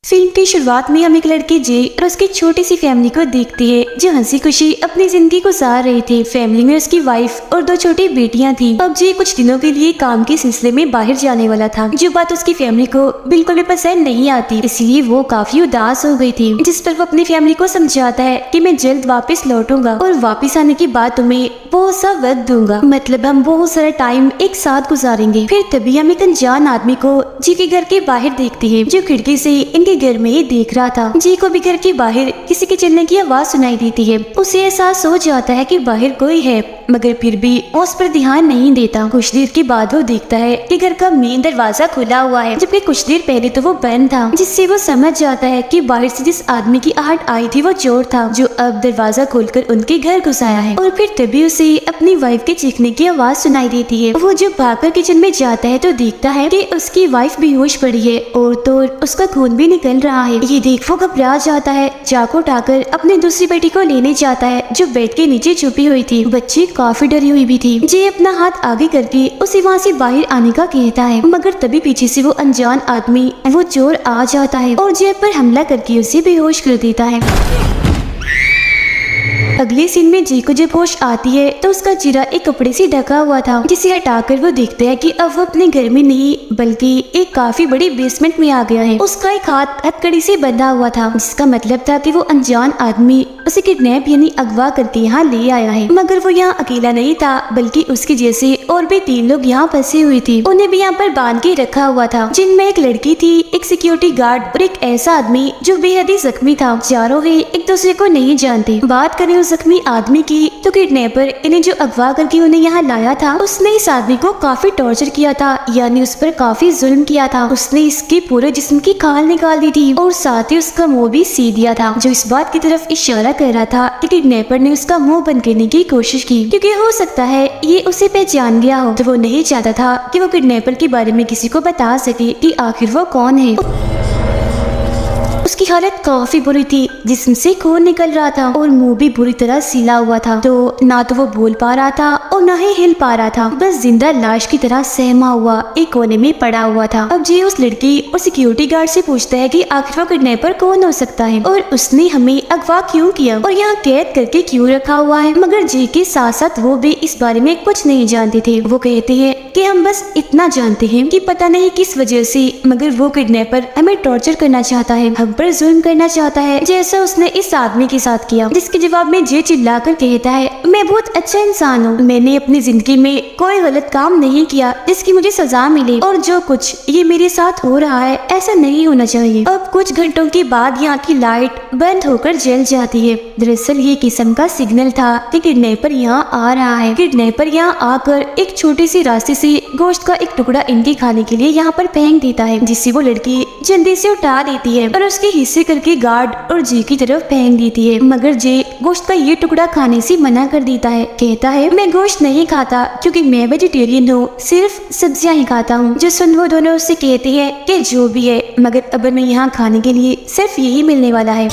Film की शुरुआत में हम एक लड़के जे और उसकी छोटी सी फैमिली को देखते हैं जो हंसी खुशी अपनी जिंदगी गुजार रहे थे। फैमिली में उसकी वाइफ और दो छोटी बेटियां थी। अब जे कुछ दिनों के लिए काम के सिलसिले में बाहर जाने वाला था, जो बात उसकी फैमिली को बिल्कुल भी पसंद नहीं आती, इसलिए वो काफी उदास हो गई थी। जिस पर वो अपनी फैमिली को समझाता है कि मैं जल्द वापस लौटूंगा और वापस आने के बाद तुम्हें बहुत सा वक्त दूंगा, मतलब हम बहुत सारा टाइम एक साथ गुजारेंगे। फिर तभी हम एक अनजान आदमी को जी के घर के बाहर देखते हैं, जो खिड़की से इनके घर में ही देख रहा था। जी को भी घर के बाहर किसी के चलने की आवाज सुनाई देती है। उसे एहसास हो जाता है कि बाहर कोई है, मगर फिर भी वो उस पर ध्यान नहीं देता। कुछ देर के बाद वो देखता है कि घर का मेन दरवाजा खुला हुआ है, जबकि कुछ देर पहले तो वो बंद था, जिससे वो समझ जाता है कि बाहर से जिस आदमी की आहट आई थी वो चोर था, जो अब दरवाजा खोलकर उनके घर घुस आया है। और फिर तभी उसे अपनी वाइफ के चीखने की आवाज सुनाई देती है। वो जब भागकर किचन में जाता है तो देखता है कि उसकी वाइफ बेहोश पड़ी है और तो उसका खून भी निकल रहा है। ये देख वो घबरा जाता है, चाकू उठाकर अपनी दूसरी बेटी को लेने जाता है जो बेड के नीचे छुपी हुई थी। बच्ची काफी डरी हुई भी थी। जे अपना हाथ आगे करके उसे वहाँ से बाहर आने का कहता है, मगर तभी पीछे से वो अनजान आदमी वो चोर आ जाता है और जे पर हमला करके उसे बेहोश कर देता है। अगले सीन में जी को जब होश आती है तो उसका चेहरा एक कपड़े से ढका हुआ था, जिसे हटाकर वो देखता है कि अब वो अपने घर में नहीं बल्कि एक काफी बड़ी बेसमेंट में आ गया है। उसका एक हाथ हथकड़ी से बंधा हुआ था, जिसका मतलब था कि वो अनजान आदमी उसे किडनैप यानी अगवा करके यहाँ ले आया है। मगर वो यहाँ अकेला नहीं था, बल्कि उसके जैसे और भी 3 लोग यहाँ फंसे हुए थे। उन्हें भी यहाँ पर बांध के रखा हुआ था, जिनमें एक लड़की थी, एक सिक्योरिटी गार्ड और एक ऐसा आदमी जो बेहद ही जख्मी था। चारों ही एक दूसरे को नहीं जानते। बात करें जख्मी आदमी की तो किडनैपर इन्हें जो अगवा करके उन्हें यहाँ लाया था, उसने इस आदमी को काफी टॉर्चर किया था, यानी उस पर काफी जुल्म किया था। उसने इसके पूरे जिस्म की खाल निकाल दी थी और साथ ही उसका मुंह भी सी दिया था, जो इस बात की तरफ इशारा कर रहा था कि किडनैपर ने उसका मुंह बंद करने की कोशिश की, क्योंकि हो सकता है ये उसे पहचान गया हो। तो वो नहीं चाहता था कि वो किडनैपर के बारे में किसी को बता सके कि आखिर वो कौन है। उसकी हालत काफी बुरी थी, जिस्म से खून निकल रहा था और मुंह भी बुरी तरह सिला हुआ था। तो ना तो वो बोल पा रहा था और ना ही हिल पा रहा था, बस जिंदा लाश की तरह सहमा हुआ एक कोने में पड़ा हुआ था। अब जी उस लड़की और सिक्योरिटी गार्ड से पूछता है कि आखिर वो किडनैपर कौन हो सकता है और उसने हमें अगवा क्यों किया और यहाँ कैद करके क्यों रखा हुआ है। मगर जी के साथ साथ वो भी इस बारे में कुछ नहीं जानते थे। वो कहते हैं कि हम बस इतना जानते हैं कि पता नहीं किस वजह से, मगर वो किडनैपर हमें टॉर्चर करना चाहता है, हम पर जुल्म करना चाहता है, जैसा उसने इस आदमी के साथ किया। जिसके जवाब में जे चिल्लाकर कहता है, मैं बहुत अच्छा इंसान हूँ, मैंने अपनी जिंदगी में कोई गलत काम नहीं किया जिसकी मुझे सजा मिले, और जो कुछ ये मेरे साथ हो रहा है ऐसा नहीं होना चाहिए। अब कुछ घंटों के बाद यहाँ की लाइट बंद होकर जल जाती है। दरअसल ये किस्म का सिग्नल था कि किडनैपर यहाँ आ रहा है। किडनैपर यहाँ आकर एक छोटे से रास्ते से गोश्त का एक टुकड़ा इनके खाने के लिए यहाँ पर फेंक देता है, जिससे वो लड़की जल्दी से उठा देती है और उसके हिस्से करके गार्ड और जे की तरफ फेंक देती है। मगर जे गोश्त का ये टुकड़ा खाने से मना कर देता है, कहता है मैं गोश्त नहीं खाता क्योंकि मैं वेजिटेरियन हूँ, सिर्फ सब्जियां ही खाता हूँ। जिस सुन वो दोनों उससे कहते हैं कि जो भी है, मगर अब मैं यहाँ खाने के लिए सिर्फ यही मिलने वाला है।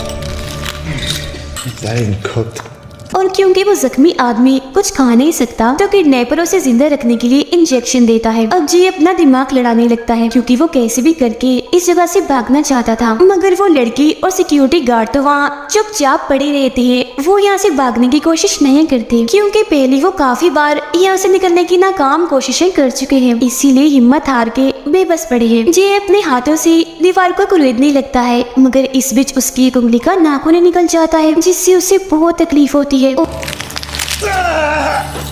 और क्योंकि वो जख्मी आदमी कुछ खा नहीं सकता तो किडनैपर उसे जिंदा रखने के लिए इंजेक्शन देता है। अब जी अपना दिमाग लड़ाने लगता है, क्योंकि वो कैसे भी करके इस जगह से भागना चाहता था। मगर वो लड़की और सिक्योरिटी गार्ड तो वहाँ चुपचाप पड़े रहते हैं। वो यहाँ से भागने की कोशिश नहीं करते, क्योंकि पहले वो काफी बार यहाँ से निकलने की नाकाम कोशिशें कर चुके हैं, इसीलिए हिम्मत हार के बेबस पड़े हैं। जे अपने हाथों से दीवार को कुरेदने लगता है, मगर इस बीच उसकी एक उंगली का नाखून निकल जाता है, जिससे उसे बहुत तकलीफ होती है।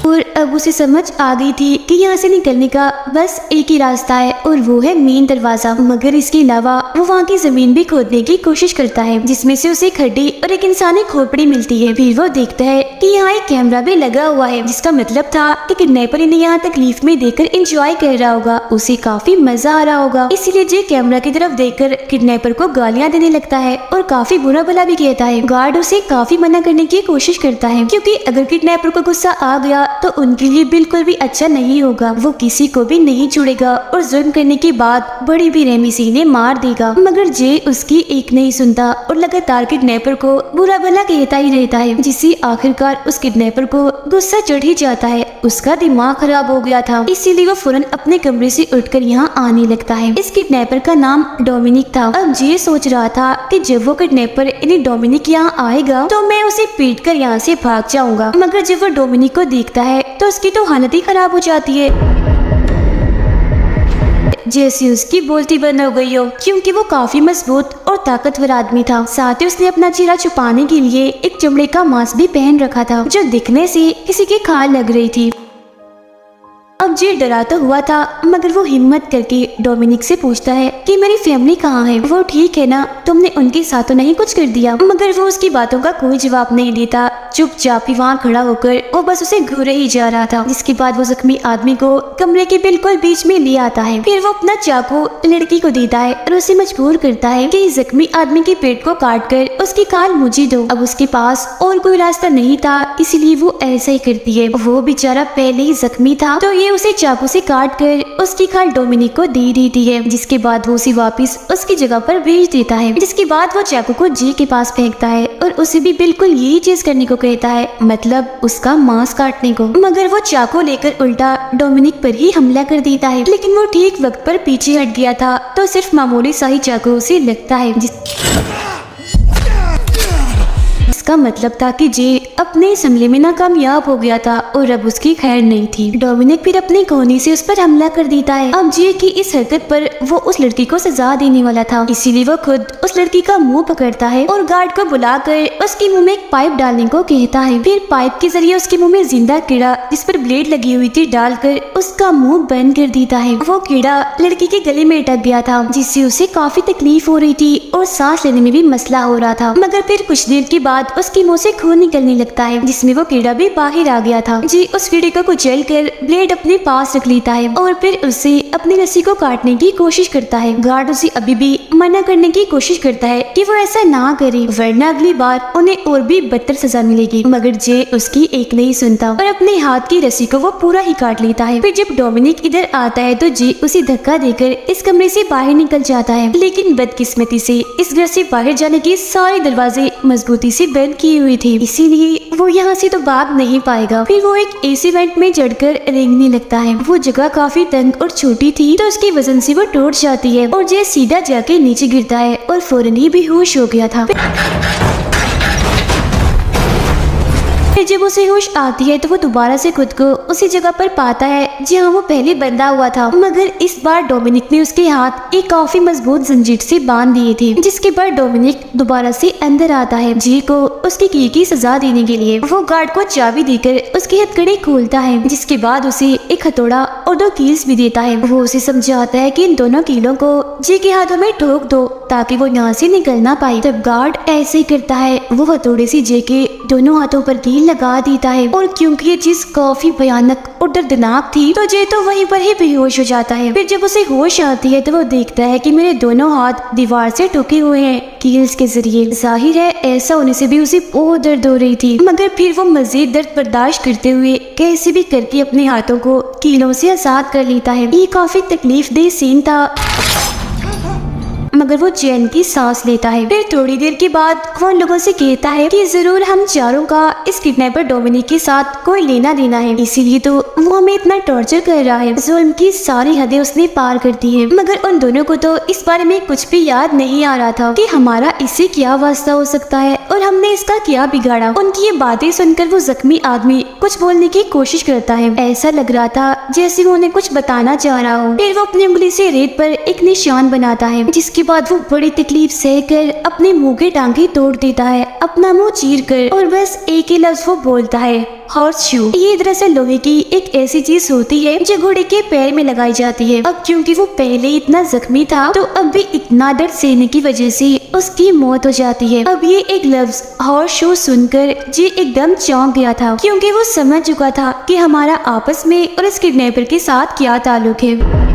और अब उसे समझ आ गई थी कि यहाँ से निकलने का बस एक ही रास्ता है और वो है मेन दरवाजा। मगर इसके अलावा वो वहाँ की जमीन भी खोदने की कोशिश करता है, जिसमें से उसे खड्डी और एक इंसानी खोपड़ी मिलती है। फिर वो देखता है कि यहाँ एक कैमरा भी लगा हुआ है, जिसका मतलब था कि किडनैपर इन्हें यहाँ तकलीफ में देकर एंजॉय कर रहा होगा, उसे काफी मजा आ रहा होगा। इसीलिए जे कैमरा की तरफ देखकर किडनैपर को गालियाँ देने लगता है और काफी बुरा भला भी कहता है। गार्ड उसे काफी मना करने की कोशिश करता है, क्योंकि अगर किडनैपर किडनैपर को गुस्सा आ गया तो उनके लिए बिल्कुल भी अच्छा नहीं होगा। वो किसी को भी नहीं छोड़ेगा और जुल्म करने के बाद बड़ी बेरहमी से इन्हें मार देगा। मगर जे उसकी एक नहीं सुनता और लगातार किडनैपर को बुरा भला कहता ही रहता है, जिससे आखिरकार उस किडनैपर को गुस्सा चढ़ ही जाता है। उसका दिमाग खराब हो गया था, इसीलिए वो फौरन अपने कमरे से उठकर यहाँ आने लगता है। इस किडनैपर का नाम डोमिनिक था। अब जे सोच रहा था कि जब वो किडनैपर इन्हें डोमिनिक यहाँ आएगा तो मैं उसे पीट कर यहाँ से भाग जाऊंगा। मगर जब वो डोमिनिक को देखता है तो उसकी तो हालत ही खराब हो जाती है, जैसे उसकी बोलती बंद हो गई हो, क्योंकि वो काफी मजबूत और ताकतवर आदमी था। साथ ही उसने अपना चेहरा छुपाने के लिए एक चमड़े का मास्क भी पहन रखा था, जो दिखने से किसी की खाल लग रही थी। अब जे डरा तो हुआ था, मगर वो हिम्मत करके डोमिनिक से पूछता है कि मेरी फैमिली कहाँ है, वो ठीक है ना, तुमने उनके साथ तो नहीं कुछ कर दिया। मगर वो उसकी बातों का कोई जवाब नहीं देता, चुपचाप ही वहाँ खड़ा होकर वो बस उसे घूरे ही जा रहा था। जिसके बाद वो जख्मी आदमी को कमरे के बिल्कुल बीच में ले आता है। फिर वो अपना चाकू लड़की को देता है और उसे मजबूर करता है कि जख्मी आदमी के पेट को काट कर उसकी खाल मुझे दो। अब उसके पास और कोई रास्ता नहीं था, इसीलिए वो ऐसा ही करती है। वो बेचारा पहले ही जख्मी था तो ये उसे चाकू से काट कर उसकी खाल डोमिनिक को दे देती है। जिसके बाद वो उसे वापस उसकी जगह पर भेज देता है। जिसके बाद वो चाकू को जे के पास फेंकता है और उसे भी बिल्कुल यही चीज करने को कहता है, मतलब उसका मांस काटने को। मगर वो चाकू लेकर उल्टा डोमिनिक पर ही हमला कर देता है। लेकिन वो ठीक वक्त पर पीछे हट गया था तो सिर्फ मामूली सा ही चाकू उसे लगता है, इसका मतलब था कि जे अपने इस हमले में नाकामयाब हो गया था और अब उसकी खैर नहीं थी। डोमिनिक फिर अपनी कोहनी से उस पर हमला कर देता है। अब जे की इस हरकत पर वो उस लड़की को सजा देने वाला था, इसीलिए वो खुद उस लड़की का मुंह पकड़ता है और गार्ड को बुलाकर उसके मुंह में एक पाइप डालने को कहता है। फिर पाइप के जरिए उसके मुंह में जिंदा कीड़ा जिस पर ब्लेड लगी हुई थी डालकर उसका मुंह बंद कर देता है। वो कीड़ा लड़की के गले में अटक गया था, जिससे उसे काफी तकलीफ हो रही थी और सांस लेने में भी मसला हो रहा था। मगर फिर कुछ देर के बाद उसके मुंह से खून निकलने लगता है, जिसमें वो कीड़ा भी बाहर आ गया था। जी उस कीड़े को कुचल कर ब्लेड अपने पास रख लेता है और फिर उससे अपनी रस्सी को काटने की कोशिश करता है। गार्ड उसे अभी भी मना करने की कोशिश करता है कि वो ऐसा ना करे, वरना अगली बार उन्हें और भी बदतर सजा मिलेगी। मगर जे उसकी एक नहीं सुनता और अपने हाथ की रस्सी को वो पूरा ही काट लेता है। फिर जब डोमिनिक इधर आता है तो जे उसे धक्का देकर इस कमरे से बाहर निकल जाता है। लेकिन बदकिस्मती से इस घर से बाहर जाने के सारे दरवाजे मजबूती से बंद किए हुई थी, इसीलिए वो यहाँ से तो भाग नहीं पाएगा। फिर वो एक एसी वेंट में चढ़कर रेंगने लगता है। वो जगह काफी तंग और छोटी थी तो उसके वजन से वो टूट जाती है और जे सीधा जाके नीचे गिरता है और फौरन ही बेहोश हो गया था। जब उसे होश आती है तो वो दोबारा से खुद को उसी जगह पर पाता है जहाँ वो पहले बंधा हुआ था। मगर इस बार डोमिनिक ने उसके हाथ एक काफी मजबूत जंजीर से बांध दिए थे। जिसके बाद डोमिनिक दोबारा से अंदर आता है जी को उसकी की सजा देने के लिए। वो गार्ड को चाबी देकर उसके हथकड़ी खोलता है, जिसके बाद उसे एक हथौड़ा और 2 कील्स भी देता है। वो उसे समझाता है कि इन दोनों कीलों को जी के हाथों में ठोक दो ताकि वो यहाँ से निकल ना पाए। तब गार्ड ऐसे ही करता है, वो हथौड़े से जे के दोनों हाथों पर कील लगा देता है और क्योंकि ये चीज काफी भयानक और दर्दनाक थी तो जे तो वहीं पर ही बेहोश हो जाता है। फिर जब उसे होश आती है तो वो देखता है कि मेरे दोनों हाथ दीवार से टुके हुए हैं कील्स के जरिए। जाहिर है ऐसा होने से भी उसे बहुत दर्द हो रही थी, मगर फिर वो मजीद दर्द बर्दाश्त करते हुए कैसे भी करके अपने हाथों को कीलों से आजाद कर लेता है। ये काफी तकलीफ दे सीन था, मगर वो चैन की सांस लेता है। फिर थोड़ी देर के बाद वो उन लोगों से कहता है कि जरूर हम चारों का इस किडनैपर डोमिनिक के साथ कोई लेना देना है, इसीलिए तो वो हमें इतना टॉर्चर कर रहा है। जुल्म की सारी हदें उसने पार कर दी है। मगर उन दोनों को तो इस बारे में कुछ भी याद नहीं आ रहा था कि हमारा इससे क्या वास्ता हो सकता है और हमने इसका क्या बिगाड़ा। उनकी ये बातें सुनकर वो जख्मी आदमी कुछ बोलने की कोशिश करता है। ऐसा लग रहा था जैसे वो उन्हें कुछ बताना चाह रहा हो। फिर वो अपनी उंगली से रेत पर एक निशान बनाता है, जिसके बाद वो बड़ी तकलीफ सहकर अपने मुंह के टांगे तोड़ देता है, अपना मुंह चीर कर, और बस एक ही लफ्ज वो बोलता है, हॉर्स शू। ये दरअसल लोहे की एक ऐसी चीज होती है जो घोड़े के पैर में लगाई जाती है। अब क्योंकि वो पहले इतना जख्मी था तो अब भी इतना दर्द सहने की वजह से उसकी मौत हो जाती है। अब ये एक लफ्ज हॉर्स शू सुनकर जी एकदम चौंक गया था, क्योंकि वो समझ चुका था कि हमारा आपस में और इस किडनैपर के साथ क्या ताल्लुक है।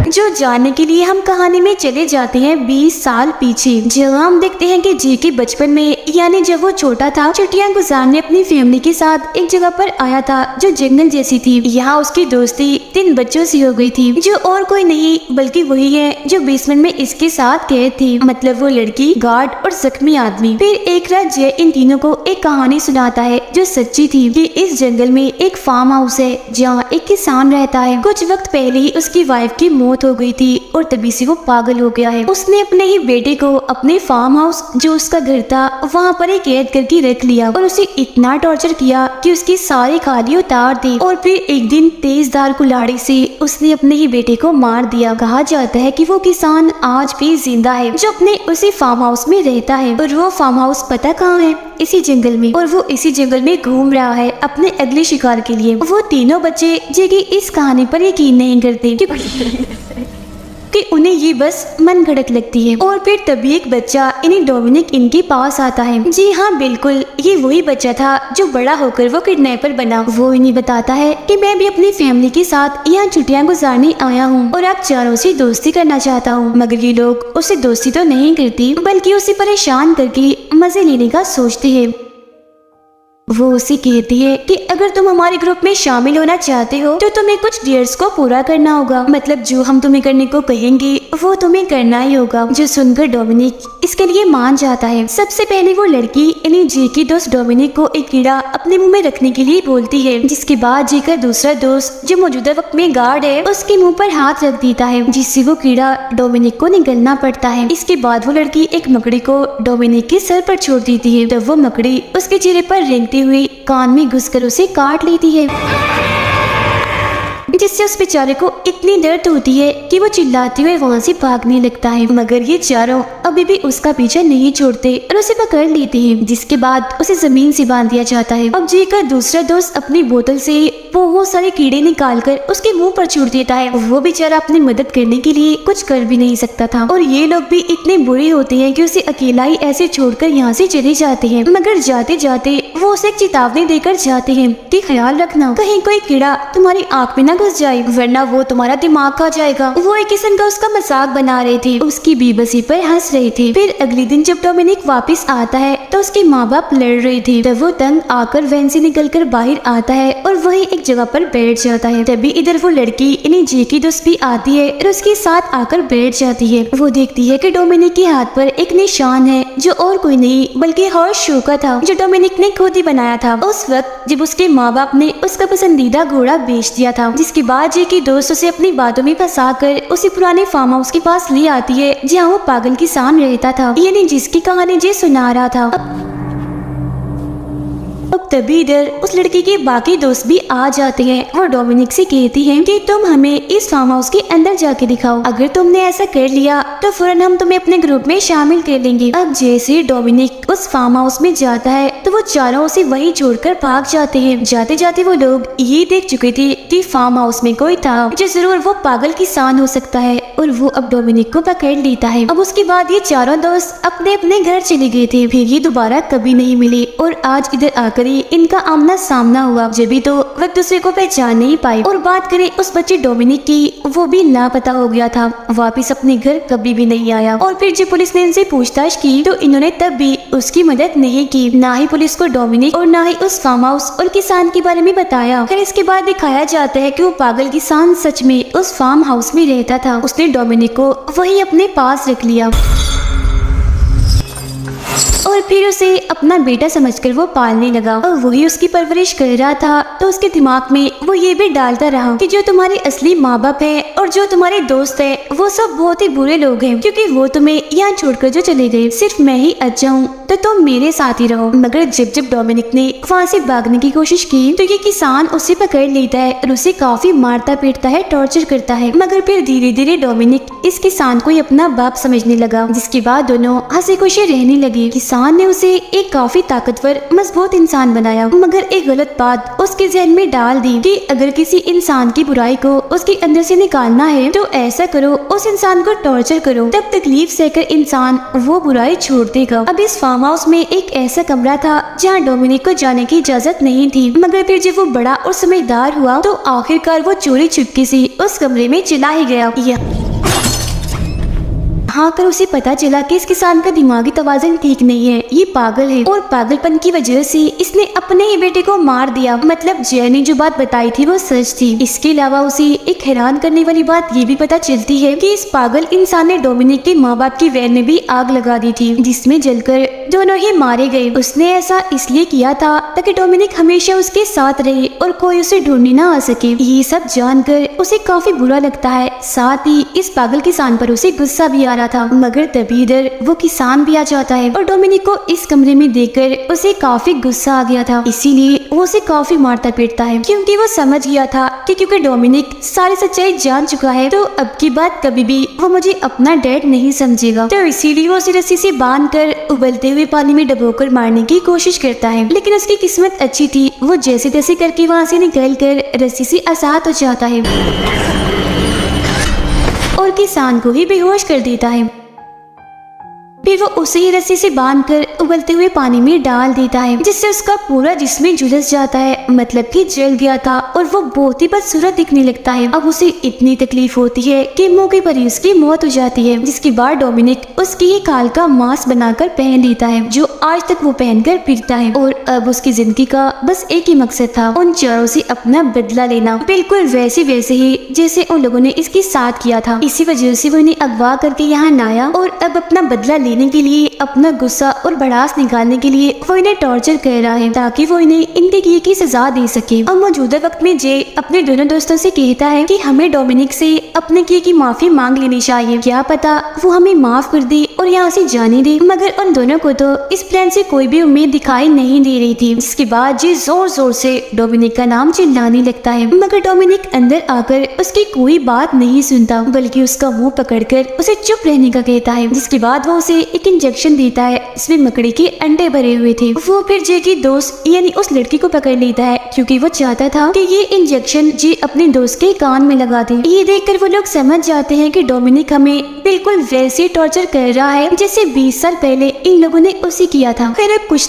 जो जानने के लिए हम कहानी में चले जाते हैं 20 साल पीछे, जहाँ हम देखते हैं कि जे के बचपन में, यानी जब वो छोटा था, छुट्टियां गुजारने अपनी फैमिली के साथ एक जगह पर आया था जो जंगल जैसी थी। यहाँ उसकी दोस्ती 3 बच्चों से हो गई थी, जो और कोई नहीं बल्कि वही है जो बेसमेंट में इसके साथ कैद थी, मतलब वो लड़की, गार्ड और जख्मी आदमी। फिर एक रात जय इन तीनों को एक कहानी सुनाता है जो सच्ची थी कि इस जंगल में एक फार्म हाउस है जहाँ एक किसान रहता है। कुछ वक्त पहले ही उसकी वाइफ की मौत हो गई थी और तभी से वो पागल हो गया है। उसने अपने ही बेटे को अपने फार्म हाउस जो उसका घर था वहाँ पर ही कैद करके रख लिया और उसे इतना टॉर्चर किया कि उसकी सारी खाली उतार दी। और फिर एक दिन तेजधार कुल्हाड़ी से उसने अपने ही बेटे को मार दिया। कहा जाता है कि वो किसान आज भी जिंदा है जो अपने उसी फार्म हाउस में रहता है, और वो फार्म हाउस पता कहाँ है? इसी जंगल में। और वो इसी जंगल में घूम रहा है अपने अगले शिकार के लिए। वो तीनों बच्चे जो कि इस कहानी पर यकीन नहीं करते कि उन्हें ये बस मन घड़त लगती है। और फिर तभी एक बच्चा इन्हें डोमिनिक इनके पास आता है। जी हाँ, बिल्कुल ये वही बच्चा था जो बड़ा होकर वो किडनैपर बना। वो इन्हें बताता है कि मैं भी अपनी फैमिली के साथ यहाँ छुट्टियाँ गुजारने आया हूँ और आप चारों से दोस्ती करना चाहता हूँ। मगर ये लोग उसे दोस्ती तो नहीं करती बल्कि उसे परेशान करके मजे लेने का सोचते हैं। वो उसे कहती है कि अगर तुम हमारे ग्रुप में शामिल होना चाहते हो तो तुम्हें कुछ डियर्स को पूरा करना होगा, मतलब जो हम तुम्हें करने को कहेंगे वो तुम्हें करना ही होगा। जो सुनकर डोमिनिक इसके लिए मान जाता है। सबसे पहले वो लड़की यानी जे की दोस्त डोमिनिक को एक कीड़ा अपने मुंह में रखने के लिए बोलती है, जिसके बाद जे का दूसरा दोस्त जो मौजूदा वक्त में गार्ड है उसके मुंह पर हाथ रख देता है, जिससे वो कीड़ा डोमिनिक को निगलना पड़ता है। इसके बाद वो लड़की एक मकड़ी को डोमिनिक के सर पर छोड़ देती है, तब वो मकड़ी उसके चेहरे पर रेंगती हुई कान में घुसकर उसे काट लेती है, जिससे उस बेचारे को इतनी दर्द होती है कि वो चिल्लाते हुए वहाँ से भागने लगता है। मगर ये चारों अभी भी उसका पीछा नहीं छोड़ते और उसे पकड़ लेते हैं, जिसके बाद उसे जमीन से बांध दिया जाता है। अब जे का दूसरा दोस्त अपनी बोतल से बहुत सारे कीड़े निकालकर उसके मुंह पर छूट देता है। वो बेचारा अपनी मदद करने के लिए कुछ कर भी नहीं सकता था, और ये लोग भी इतने बुरे होते हैं कि उसे अकेला ही ऐसे छोड़कर यहाँ से चले जाते हैं। मगर जाते जाते वो उसे एक चेतावनी देकर जाते हैं कि ख्याल रखना कहीं कोई कीड़ा तुम्हारी आँख में न घुस जाए, वरना वो तुम्हारा दिमाग खा जाएगा। वो एक किस्म का उसका मजाक बना रहे थे, उसकी बेबसी पर हंस रहे थे। फिर अगले दिन जब डोमिनिक वापस आता है तो उसके माँ बाप लड़ रहे थे, तब वो तंग आकर वैन से निकलकर बाहर आता है और वही एक जगह पर बैठ जाता है। तभी इधर वो लड़की इन्हें जे की दोस्त भी आती है और उसके साथ आकर बैठ जाती है। वो देखती है कि डोमिनिक के हाथ पर एक निशान है जो और कोई नहीं बल्कि हॉर्स शो का था, जो डोमिनिक ने खुद ही बनाया था उस वक्त जब उसके माँ बाप ने उसका पसंदीदा घोड़ा बेच दिया था। जिसके बाद जे की दोस्त उसे अपनी बातों में फंसाकर उसे पुराने फार्म हाउस के पास ले आती है जहाँ वो पागल किसान रहता था, यानी जिसकी कहानी जे सुना रहा था। अब तभी इधर उस लड़की के बाकी दोस्त भी आ जाते हैं और डोमिनिक से कहती हैं कि तुम हमें इस फार्म हाउस के अंदर जाके दिखाओ, अगर तुमने ऐसा कर लिया तो फौरन हम तुम्हें अपने ग्रुप में शामिल कर लेंगे। अब जैसे डोमिनिक उस फार्म हाउस में जाता है तो वो चारों उसे वहीं छोड़कर भाग जाते हैं। जाते जाते वो लोग ये देख चुके थे कि फार्म हाउस में कोई था जो जरूर वो पागल किसान हो सकता है, और वो अब डोमिनिक को पकड़ लेता है। अब उसके बाद ये चारों दोस्त अपने अपने घर चले गए थे, फिर ये दोबारा कभी नहीं मिले और आज इधर आकर इनका आमना सामना हुआ, जब भी तो वह दूसरे को पहचान नहीं पाए। और बात करें उस बच्चे डोमिनिक की, वो भी लापता हो गया था, वापस अपने घर कभी भी नहीं आया। और फिर जब पुलिस ने इनसे पूछताछ की तो इन्होंने तब भी उसकी मदद नहीं की, ना ही पुलिस को डोमिनिक और ना ही उस फार्म हाउस और किसान के बारे में बताया। फिर इसके बाद दिखाया जाता है कि वो पागल किसान सच में उस फार्म हाउस में रहता था। उसने डोमिनिक को वही अपने पास रख लिया और फिर उसे अपना बेटा समझकर वो पालने लगा, और वही उसकी परवरिश कर रहा था। तो उसके दिमाग में वो ये भी डालता रहा कि जो तुम्हारे असली माँ बाप है और जो तुम्हारे दोस्त है वो सब बहुत ही बुरे लोग हैं, क्योंकि वो तुम्हें यहाँ छोड़कर जो चले गए, सिर्फ मैं ही अच्छा हूँ, तो तुम मेरे साथ ही रहो। मगर जब जब डोमिनिक ने वहाँ से भागने की कोशिश की तो ये किसान उसे पकड़ लेता है और उसे काफी मारता पीटता है, टॉर्चर करता है। मगर फिर धीरे धीरे डोमिनिक इस किसान को ही अपना बाप समझने लगा, जिसके बाद दोनों हंसी खुशी रहने लगे। किसान ने उसे एक काफी ताकतवर मजबूत इंसान बनाया, मगर एक गलत बात उसके जहन में डाल दी कि अगर किसी इंसान की बुराई को उसके अंदर से निकाल निकालना है तो ऐसा करो, उस इंसान को टॉर्चर करो, तब तकलीफ सहकर इंसान वो बुराई छोड़ देगा। अब इस फार्म हाउस में एक ऐसा कमरा था जहाँ डोमिनिक को जाने की इजाजत नहीं थी, मगर फिर जब वो बड़ा और समझदार हुआ तो आखिरकार वो चोरी चुपके से उस कमरे में चला ही गया। हाँ कर उसे पता चला कि इस किसान का दिमागी तवाज़ुन ठीक नहीं है, ये पागल है और पागलपन की वजह से इसने अपने ही बेटे को मार दिया। मतलब जय ने जो बात बताई थी वो सच थी। इसके अलावा उसे एक हैरान करने वाली बात ये भी पता चलती है कि इस पागल इंसान ने डोमिनिक के माँ बाप की वैन में भी आग लगा दी थी, जिसमें जलकर दोनों ही मारे गए। उसने ऐसा इसलिए किया था ताकि डोमिनिक हमेशा उसके साथ रहे और कोई उसे ढूंढने न आ सके। ये सब जानकर उसे काफी बुरा लगता है, साथ ही इस पागल किसान पर उसे गुस्सा भी आ रहा था। मगर तभी इधर वो किसान भी आ जाता है और डोमिनिक को इस कमरे में देखकर उसे काफी गुस्सा आ गया था, इसीलिए वो उसे काफी मारता पीटता है, क्योंकि वो समझ गया था कि क्योंकि डोमिनिक सारी सच्चाई जान चुका है तो अब की बात कभी भी वो मुझे अपना डैड नहीं समझेगा। तो इसीलिए वो उसे रस्सी से बांधकर उबलते हुए पानी में डुबोकर मारने की कोशिश करता है। लेकिन उसकी किस्मत अच्छी थी, वो जैसे तैसे करके वहाँ से निकल कर रस्सी से आजाद हो जाता है और किसान को ही बेहोश कर देता है। फिर वो उसे ही रस्सी से बांधकर उबलते हुए पानी में डाल देता है, जिससे उसका पूरा जिस्म झुलस जाता है, मतलब कि जल गया था और वो बहुत ही बदसूरत दिखने लगता है। अब उसे इतनी तकलीफ होती है कि मौके पर ही उसकी मौत हो जाती है, जिसके बाद डोमिनिक उसकी ही खाल का मांस बनाकर पहन लेता है, जो आज तक वो पहनकर फिरता है। और अब उसकी जिंदगी का बस एक ही मकसद था, उन चोरों से अपना बदला लेना, बिल्कुल वैसे ही जैसे उन लोगों ने इसके साथ किया था। इसी वजह से वो इन्हें अगवा करके यहाँ लाया और अब अपना बदला लेने के लिए, अपना गुस्सा और भड़ास निकालने के लिए वो इन्हें टॉर्चर कर रहा है ताकि वो इन्हें इनके किए की सजा दे सके। अब मौजूदा वक्त में जे अपने दोनों दोस्तों से कहता है कि हमें डोमिनिक से अपने किए की माफी मांग लेनी चाहिए, क्या पता वो हमें माफ कर दे और यहाँ से जाने दे। मगर उन दोनों को तो इस प्लान से कोई भी उम्मीद दिखाई नहीं दे रही थी, जिसके बाद जे जोर जोर से डोमिनिक का नाम चिल्लाने लगता है, मगर डोमिनिक अंदर आकर उसकी कोई बात नहीं सुनता, बल्कि उसका मुंह पकड़कर उसे चुप रहने का कहता है। जिसके बाद वो उसे एक इंजेक्शन देता है, इसमें मकड़ी के अंडे भरे हुए थे। वो फिर जे की दोस्त यानी उस लड़की को पकड़ लेता है, क्योंकि वो चाहता था कि ये इंजेक्शन जे अपने दोस्त के कान में लगा दे। ये देखकर वो लोग समझ जाते हैं कि डोमिनिक हमें बिल्कुल वैसे टॉर्चर कर रहा है जैसे 20 साल पहले इन लोगों ने उसे किया था। फिर अब कुछ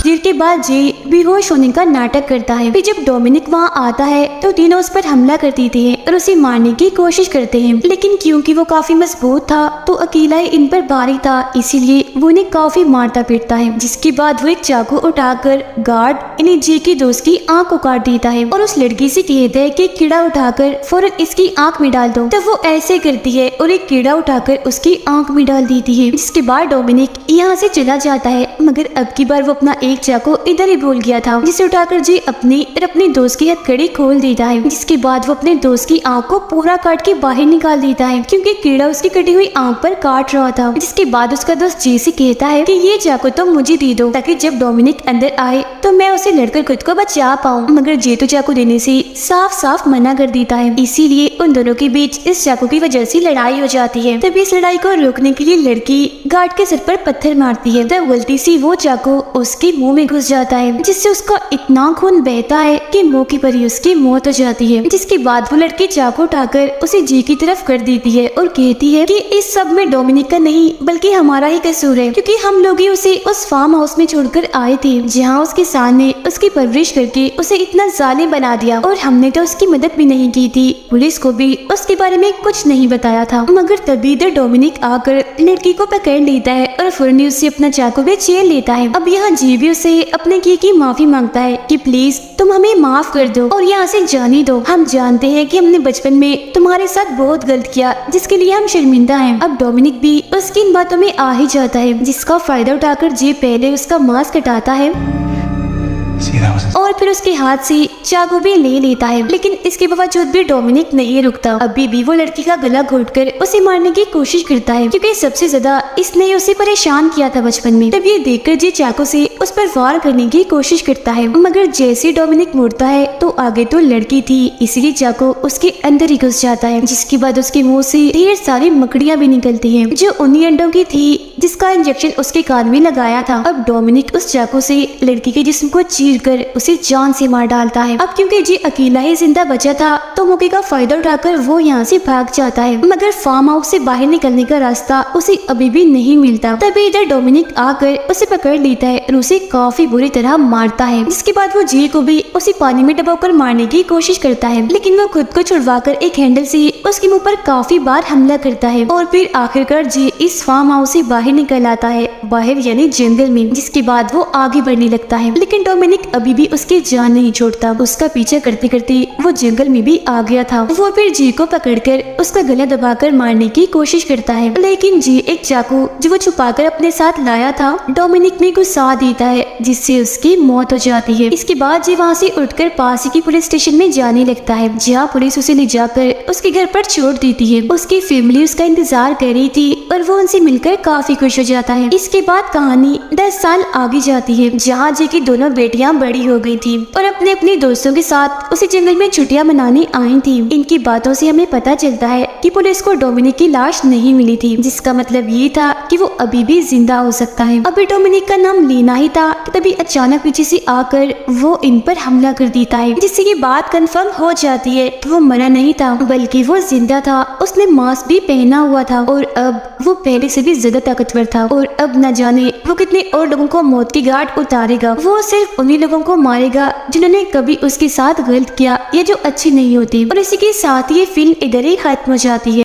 देर के बाद जे बेहोश होने का नाटक करता है। फिर जब डोमिनिक वहाँ आता है तो तीनों उस पर हमला कर देते हैं और उसे मारने की कोशिश करते हैं, लेकिन क्योंकि वो काफी मजबूत था तो अकेला ही इन पर भारी था, इसीलिए वो उन्हें काफी मारता पीटता है। जिसके बाद वो एक चाकू उठाकर गार्ड यानी जे की दोस्त की आंख को काट देता है और उस लड़की से कहता है कि कीड़ा उठाकर फौरन इसकी आंख में डाल दो। तो वो ऐसे करती है और एक कीड़ा उठाकर उसकी आंख में डाल देती है। जिसके बाद डोमिनिक यहाँ से चला जाता है, मगर अब की बार वो अपना एक चाकू इधर ही भूल गया था, जिसे उठाकर जी अपनी और अपने दोस्त की हथकड़ी खोल देता है। जिसके बाद वो अपने दोस्त की आंख को पूरा काट के बाहर निकाल देता है, क्योंकि कीड़ा उसकी कटी हुई आंख पर काट रहा था। जिसके बाद उसका दोस्त जी से कहता है कि ये चाकू तो मुझे दे दो, ताकि जब डोमिनिक अंदर आए तो मैं उसे लड़कर खुद को बचा पाऊँ। मगर जे तो चाकू देने से साफ साफ मना कर देता है, इसीलिए उन दोनों के बीच इस चाकू की वजह से लड़ाई हो जाती है। तभी इस लड़ाई को रोकने के लिए लड़की गार्ड के सिर पर पत्थर मारती है, तब गलती से वो चाकू उसके मुंह में घुस जाता है, जिससे उसका इतना खून बहता है कि मौके पर ही उसकी मौत हो जाती है। जिसके बाद वो लड़की चाकू उठाकर उसे जी की तरफ कर देती है और कहती है कि इस सब में डोमिनिक का नहीं बल्कि हमारा ही कसूर है, क्योंकि हम लोग ही उसे उस फार्म हाउस में छोड़कर आए थे, जहाँ उसके किसान ने उसकी परवरिश करके उसे इतना जालिम बना दिया, और हमने तो उसकी मदद भी नहीं की थी, पुलिस को भी उसके बारे में कुछ नहीं बताया था। मगर तभी इधर डोमिनिक आकर लड़की को पकड़ लेता है और फौरन उससे अपना चाकू भी छीन लेता है। अब यहाँ जी भी उसे अपने किए की माफी मांगता है कि प्लीज तुम हमें माफ कर दो और यहाँ से जाने दो। हम जानते हैं कि हमने बचपन में तुम्हारे साथ बहुत गलत किया, जिसके लिए हम शर्मिंदा हैं। अब डोमिनिक भी उसकी इन बातों में आ ही जाता है, जिसका फायदा उठाकर जी पहले उसका मांस कटाता है और फिर उसके हाथ से चाकू भी ले लेता है। लेकिन इसके बावजूद भी डोमिनिक नहीं रुकता, अभी भी वो लड़की का गला घोटकर उसे मारने की कोशिश करता है, क्योंकि सबसे ज्यादा इसने उसे परेशान किया था बचपन में। तब ये देखकर जी चाकू से उस पर वार करने की कोशिश करता है, मगर जैसे डोमिनिक मुड़ता है तो आगे तो लड़की थी, इसीलिए चाकू उसके अंदर ही घुस जाता है। जिसके बाद उसके मुंह से ढेर सारी मकड़ियां भी निकलती हैं, जो उन्हीं अंडों की थी जिसका इंजेक्शन उसके कान में लगाया था। अब डोमिनिक उस चाकू से लड़की के जिस्म को चीर चीर कर उसे जान से मार डालता है। अब क्योंकि जी अकेला ही जिंदा बचा था तो मौके का फायदा उठाकर वो यहाँ से भाग जाता है, मगर फार्म हाउस से बाहर निकलने का रास्ता उसे अभी भी नहीं मिलता। तभी इधर डोमिनिक आकर उसे पकड़ लेता है और उसे काफी बुरी तरह मारता है, जिसके बाद वो जी को भी उसे पानी में डुबोकर मारने की कोशिश करता है, लेकिन वो खुद को छुड़वाकर एक हैंडल से उसके मुंह पर काफी बार हमला करता है और फिर आखिरकार जी इस फार्म हाउस से बाहर निकल आता है, बाहर यानी जंगल में, जिसके बाद वो आगे बढ़ने लगता है। लेकिन डोमिनिक अभी भी उसकी जान नहीं छोड़ता, उसका पीछा करते करते वो जंगल में भी आ गया था। वो फिर जी को पकड़कर उसका गला दबाकर मारने की कोशिश करता है, लेकिन जी एक चाकू जो वो छुपाकर अपने साथ लाया था डोमिनिक में घुसा देता है, जिससे उसकी मौत हो जाती है। इसके बाद जी वहाँ से उठकर पास ही की पुलिस स्टेशन में जाने लगता है, जहाँ पुलिस उसे ले जाकर उसके घर पर छोड़ देती है। उसकी फैमिली उसका इंतजार कर रही थी और वो उनसे मिलकर काफी खुश हो जाता है। इसके बाद कहानी 10 साल आगे जाती है, जहाँ जी की दोनों बेटियां बड़ी हो गई थी और अपने अपने दोस्तों के साथ उसी जंगल में छुट्टियां मनाने आई थी। इनकी बातों से हमें पता चलता है कि पुलिस को डोमिनिक की लाश नहीं मिली थी, जिसका मतलब ये था कि वो अभी भी जिंदा हो सकता है। अभी डोमिनिक का नाम लेना ही था, तभी अचानक पीछे से आकर वो इन पर हमला कर देता है, जिससे ये बात कंफर्म हो जाती है कि वो मरा नहीं था बल्कि वो जिंदा था। उसने मास्क भी पहना हुआ था और अब वो पहले से भी ज्यादा ताकतवर था और अब न जाने वो कितने और लोगों को मौत की घाट उतारेगा। वो सिर्फ उन्हीं लोगों को मारेगा जिन्होंने कभी उसके साथ गलत किया या जो अच्छे नहीं होते। और इसी के साथ ये फिल्म इधर ही खत्म हो जाती है।